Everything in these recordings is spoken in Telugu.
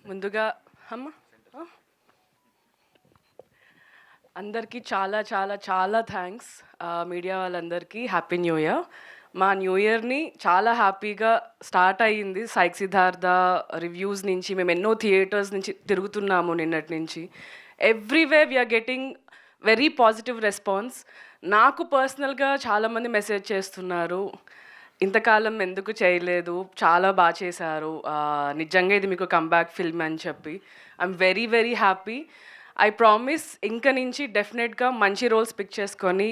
ముందుగా అమ్మ అందరికీ చాలా చాలా చాలా థ్యాంక్స్. మీడియా వాళ్ళందరికీ హ్యాపీ న్యూ ఇయర్. మా న్యూ ఇయర్ని చాలా హ్యాపీగా స్టార్ట్ అయ్యింది. సాయి సిద్ధార్థ రివ్యూస్ నుంచి మేము ఎన్నో థియేటర్స్ నుంచి తిరుగుతున్నాము నిన్నటి నుంచి. Everywhere we are getting very positive response. నాకు పర్సనల్గా చాలామంది మెసేజ్ చేస్తున్నారు, ఇంతకాలం ఎందుకు చేయలేదు, చాలా బాగా చేశారు, నిజంగా ఇది మీకు కంబ్యాక్ ఫిల్మ్ అని చెప్పి. I'm very very happy. I promise ఇంక నుంచి డెఫినెట్గా మంచి రోల్స్ పిక్ చేసుకొని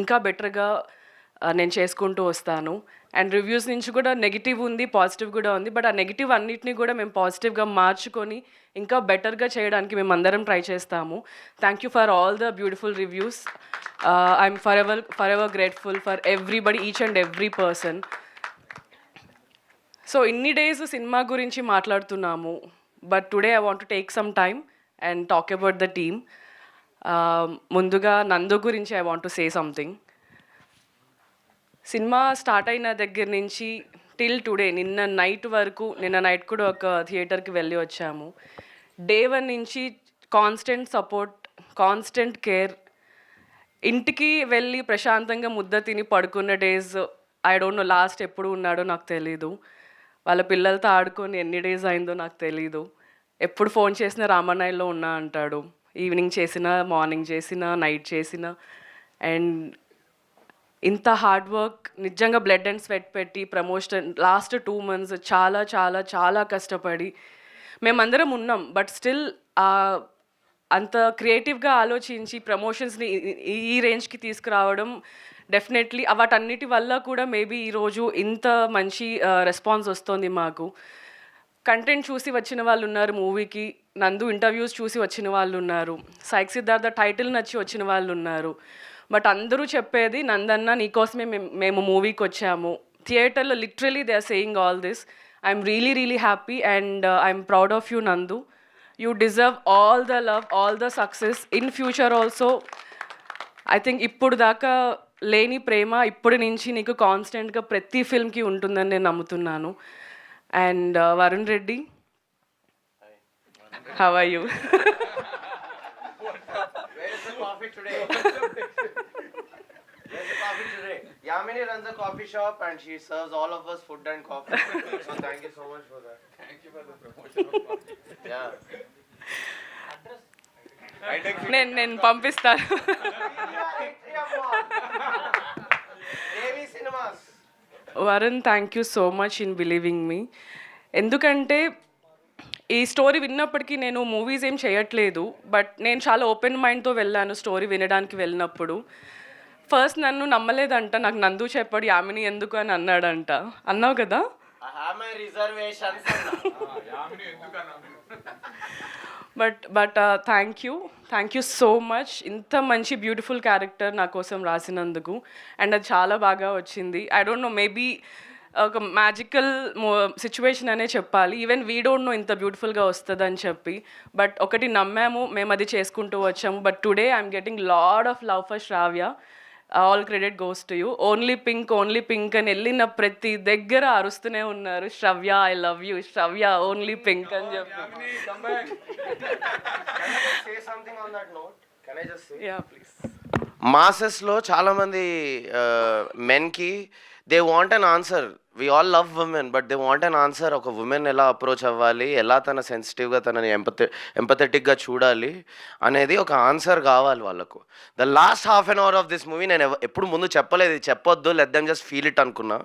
ఇంకా బెటర్గా నేను చేసుకుంటూ వస్తాను. అండ్ రివ్యూస్ నుంచి కూడా నెగిటివ్ ఉంది, పాజిటివ్ కూడా ఉంది. బట్ ఆ నెగిటివ్ అన్నిటినీ కూడా మేము పాజిటివ్గా మార్చుకొని ఇంకా బెటర్గా చేయడానికి మేము అందరం ట్రై చేస్తాము. Thank you for all the beautiful reviews. I'm for ever grateful for everybody, each and every person. So ఇన్ని డేస్ సినిమా గురించి మాట్లాడుతున్నాము, but today I want to take some time and talk about the team. ముందుగా నందు గురించి I want to say something. Cinema start అయిన దగ్గర నుంచి టిల్ టుడే, నిన్న నైట్ కూడా ఒక థియేటర్కి వెళ్ళి వచ్చాము. డే 1 నుంచి కాన్స్టెంట్ సపోర్ట్, కాన్స్టెంట్ కేర్. ఇంటికి వెళ్ళి ప్రశాంతంగా ముద్ద తిని పడుకున్న days I don't know last ఎప్పుడు ఉన్నాడో నాకు తెలీదు. వాళ్ళ పిల్లలతో ఆడుకొని ఎన్ని డేస్ అయిందో నాకు తెలీదు. ఎప్పుడు ఫోన్ చేసినా రామన్నయ్యలో ఉన్నా అంటాడు. ఈవినింగ్ చేసినా, మార్నింగ్ చేసినా, నైట్ చేసినా. అండ్ ఇంత హార్డ్ వర్క్, నిజంగా బ్లడ్ అండ్ స్వెట్ పెట్టి ప్రమోషన్ లాస్ట్ 2 months చాలా చాలా చాలా కష్టపడి మేమందరం ఉన్నాం. బట్ స్టిల్ అంత క్రియేటివ్గా ఆలోచించి ప్రమోషన్స్ని ఈ రేంజ్కి తీసుకురావడం డెఫినెట్లీ వాటన్నిటి వల్ల కూడా మేబీ ఈరోజు ఇంత మంచి రెస్పాన్స్ వస్తుంది మాకు. కంటెంట్ చూసి వచ్చిన వాళ్ళు ఉన్నారు మూవీకి, నందు ఇంటర్వ్యూస్ చూసి వచ్చిన వాళ్ళు ఉన్నారు, సాయి సిద్ధార్థ టైటిల్ నచ్చి వచ్చిన వాళ్ళు ఉన్నారు. బట్ అందరూ చెప్పేది, నందన్న నీకోసమే మేము మూవీకి వచ్చాము. థియేటర్లో literally they are saying all this. I'm really really happy and I'm proud of you Nandu. You deserve all the love, all the success in future also. I think ఇప్పుడు దాకా లేని ప్రేమ ఇప్పటి నుంచి నీకు కాన్స్టెంట్గా ప్రతి ఫిల్మ్కి ఉంటుందని నేను నమ్ముతున్నాను. And Varun Reddy, how are you? Yamini runs a coffee shop and she serves all of us food and coffee. So thank you so much for that. Thank you for the promotion of coffee. Yeah. నేను పంపిస్తాను. Devi Cinemas. Varun, thank you so much in believing me. ఎందుకంటే ఈ స్టోరీ విన్నప్పటికీ నేను మూవీస్ ఏం చేయట్లేదు, బట్ నేను చాలా ఓపెన్ మైండ్తో వెళ్ళాను స్టోరీ వినడానికి వెళ్ళినప్పుడు. ఫస్ట్ నన్ను నమ్మలేదంట, నాకు నందు చెప్పాడు యామిని ఎందుకు అని అన్నాడంట. అన్నావు కదా? I have my reservations. Yamini endukana? But thank you so much. ఇంత మంచి బ్యూటిఫుల్ క్యారెక్టర్ నా కోసం రాసినందుకు. అండ్ అది చాలా బాగా వచ్చింది. ఐ డోంట్ నో, మేబీ ఒక మ్యాజికల్ సిచ్యువేషన్ అనే చెప్పాలి. ఈవెన్ వీ డోంట్ నో ఇంత బ్యూటిఫుల్గా వస్తుందని చెప్పి. బట్ ఒకటి నమ్మాము, మేము అది చేసుకుంటూ వచ్చాము. But today I'm getting loads of love for Shravya. All credit goes to you. Only pink అని వెళ్ళిన ప్రతి దగ్గర అరుస్తూనే ఉన్నారు, Shravya I love you, Shravya only pink అని చెప్పి. Yamini, come back. Can I just say something on that note? Can I just say? Yeah please. మాసెస్లో చాలామంది మెన్కి they want an answer. We all love women, but they want an answer. ఒక ఉమెన్ ఎలా అప్రోచ్ అవ్వాలి, ఎలా తన సెన్సిటివ్గా తనని ఎంపథెటిక్గా చూడాలి అనేది ఒక ఆన్సర్ కావాలి వాళ్ళకు. The last half an hour of this movie నేను ఎప్పుడు ముందు చెప్పలేదు, చెప్పొద్దు, let them just feel it అనుకున్నా.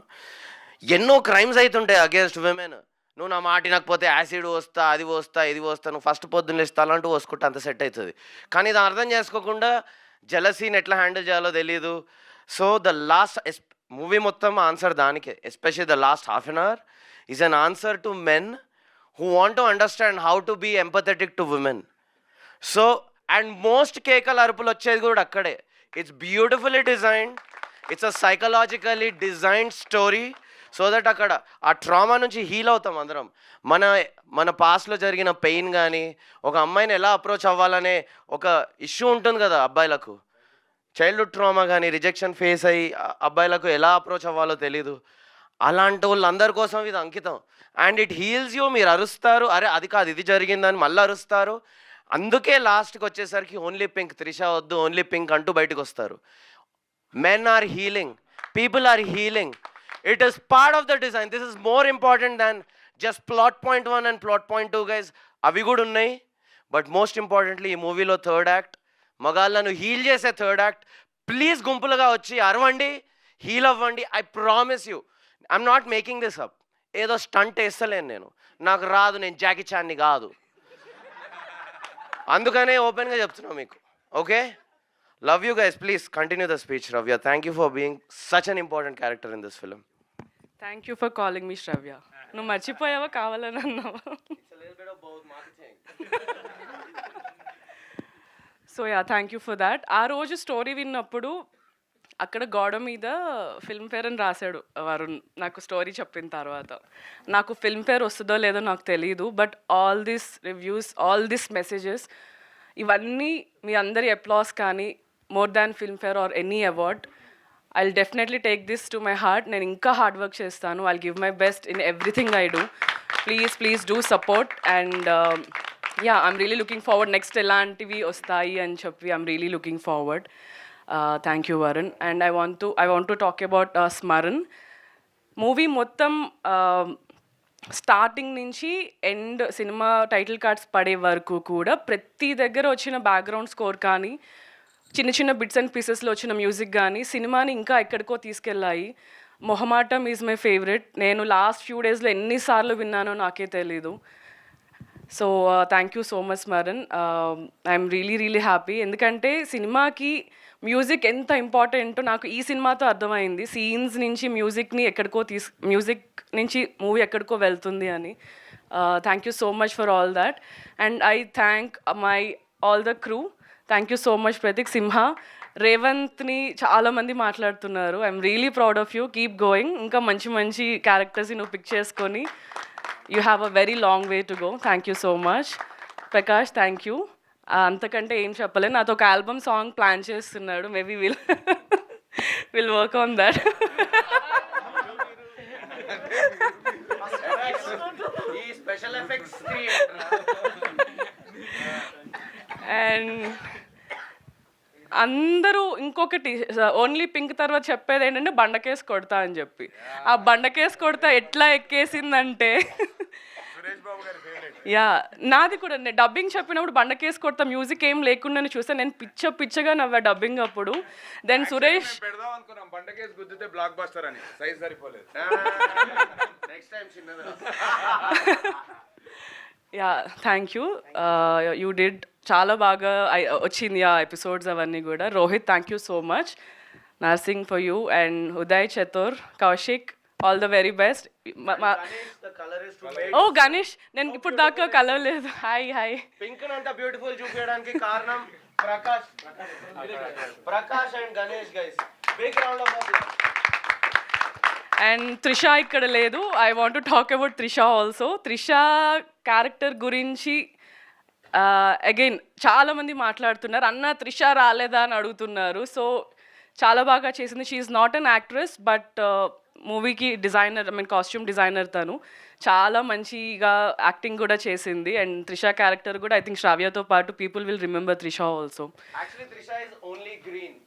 ఎన్నో క్రైమ్స్ అవుతుంటాయి అగేన్స్ట్ విమెన్. నువ్వు నా మాట వినకపోతే యాసిడ్ వస్తా, అది వస్తా, ఇది వస్తా, నువ్వు ఫస్ట్ పొద్దున్న ఇస్తా అలాంటి పోసుకుంటే అంత సెట్ అవుతుంది. కానీ ఇది అర్థం చేసుకోకుండా జలసీని ఎట్లా హ్యాండిల్ చేయాలో తెలియదు. సో ద లాస్ట్ మూవీ మొత్తం ఆన్సర్ దానికే. Especially the last half an hour is an answer to men who want to understand how to be empathetic to women. So and most కేకల అరుపులు వచ్చేది కూడా అక్కడే. It's beautifully designed, it's a psychologically designed story. So that అక్కడ ఆ ట్రామా నుంచి హీల్ అవుతాం అందరం. మన పాస్ట్లో జరిగిన పెయిన్ కానీ, ఒక అమ్మాయిని ఎలా అప్రోచ్ అవ్వాలనే ఒక ఇష్యూ ఉంటుంది కదా అబ్బాయిలకు, చైల్డ్హుడ్ ట్రామా కానీ, రిజెక్షన్ ఫేస్ అయ్యి అబ్బాయిలకు ఎలా అప్రోచ్ అవ్వాలో తెలీదు. అలాంటి వాళ్ళందరి కోసం ఇది అంకితం. And it heels you. మీరు అరుస్తారు, అరే అది కాదు ఇది జరిగిందని మళ్ళీ అరుస్తారు. అందుకే లాస్ట్కి వచ్చేసరికి ఓన్లీ పింక్, త్రిష వద్దు ఓన్లీ పింక్ అంటూ బయటకు వస్తారు. Men are healing, people are healing. It is part of the design. This is more important than just plot point 1 and plot point 2 guys. అవి కూడా ఉన్నాయి. బట్ మోస్ట్ ఇంపార్టెంట్లీ ఈ మూవీలో థర్డ్ యాక్ట్, మగాళ్ళను హీల్ చేసే థర్డ్ యాక్ట్. ప్లీజ్ గుంపులుగా వచ్చి అరవండి, హీల్ అవ్వండి. I promise you, I'm not making this up. ఏదో స్టంట్ వేస్తలేను నేను, నాకు రాదు, నేను జాకీ చాన్ని కాదు. అందుకనే ఓపెన్గా చెప్తున్నా మీకు. Okay, love you guys. Please continue the speech. Ravya, thank you for being such an important character in this film. Thank you for calling me Shravya. నువ్వు మర్చిపోయావా కావాలని అన్నావా? So yeah, thank you for that. ఆ రోజు స్టోరీ విన్నప్పుడు అక్కడ గోడ మీద ఫిల్మ్ఫేర్ అని రాశాడు వరుణ్ నాకు స్టోరీ చెప్పిన తర్వాత. నాకు ఫిల్మ్ఫేర్ వస్తుందో లేదో నాకు తెలియదు, but all this reviews, all this messages, ఇవన్నీ మీ అందరి అప్లాస్ కానీ more than Filmfare or any award, I will definitely take this to my heart. నేను ఇంకా హార్డ్ వర్క్ చేస్తాను. I will give my best in everything I do. Please do support. And yeah, I'm really looking forward. Next ఎలాంటివి వస్తాయి అని చెప్పి I'm really looking forward. Thank you Varun. And I want to talk about Smaran. Movie మొత్తం స్టార్టింగ్ నుంచి ఎండ్, సినిమా టైటిల్ కార్డ్స్ పడే వరకు కూడా ప్రతి దగ్గర వచ్చిన బ్యాక్గ్రౌండ్ స్కోర్ కానీ, చిన్న చిన్న బిట్స్ అండ్ పీసెస్లో వచ్చిన మ్యూజిక్ కానీ సినిమాని ఇంకా ఎక్కడికో తీసుకెళ్ళాయి. మొహమాటం ఈజ్ మై ఫేవరెట్. నేను లాస్ట్ ఫ్యూ డేస్లో ఎన్నిసార్లు విన్నానో నాకే తెలీదు. So thank you so much Smaran. I'm really happy. ఎందుకంటే సినిమాకి మ్యూజిక్ ఎంత ఇంపార్టెంటో నాకు ఈ సినిమాతో అర్థమైంది. సీన్స్ నుంచి మ్యూజిక్ నుంచి మూవీ ఎక్కడికో వెళ్తుంది అని. Thank you so much for all that. And I thank all the crew. Thank you so much Prateek, Simha, రేవంత్ని చాలామంది మాట్లాడుతున్నారు. I'm really proud of you. Keep going. ఇంకా మంచి క్యారెక్టర్స్ని నువ్వు పిక్ చేసుకొని you have a very long way to go. Thank you so much. Prakash, thank you. అంతకంటే ఏం చెప్పలేదు. నాతో ఒక ఆల్బమ్ సాంగ్ ప్లాన్ చేస్తున్నాడు. Maybe will work on that. And అందరూ ఇంకొకటి ఓన్లీ పింక్ తర్వాత చెప్పేది ఏంటంటే బండకేసి కొడతా అని చెప్పి. ఆ బండకేసి కొడతా ఎట్లా ఎక్కేసిందంటే, యా నాది కూడా. నేను డబ్బింగ్ చెప్పినప్పుడు బండకేసి కొడతా మ్యూజిక్ ఏం లేకుండా చూస్తే నేను పిచ్చగా నవ్వా డబ్బింగ్ అప్పుడు. దెన్ సురేష్ పెడదాం అనుకున్నాం, బండకేసి గుద్దితే బ్లాక్ బస్టర్ అని, సైజ్ సరిపోలేదు. నెక్స్ట్ టైం చిన్నది. Yeah, thank you. You did చాలా బాగా వచ్చింది ఆ ఎపిసోడ్స్ అవన్నీ కూడా. Rohit, thank you so much. Narsing for you. And Uday, Chatur, Kaushik, all the very best. ఓ గణేష్, నేను ఇప్పుడు దాకా కలవలేదు. హాయ్. పింక్ అంత బ్యూటిఫుల్ చూపించడానికి కారణం Prakash and Ganesh guys. Big round of applause. And Trisha ఇక్కడ లేదు. I want to talk about Trisha also. Trisha character గురించి అగైన్ చాలామంది మాట్లాడుతున్నారు. అన్న త్రిష రాలేదా అని అడుగుతున్నారు. సో చాలా బాగా చేసింది. She is not an actress, but మూవీకి డిజైనర్, కాస్ట్యూమ్ డిజైనర్ తను. చాలా మంచిగా యాక్టింగ్ కూడా చేసింది. అండ్ త్రిష క్యారెక్టర్ కూడా ఐ థింక్ శ్రావ్యతో పాటు people will remember Trisha also. Actually Trisha is only green.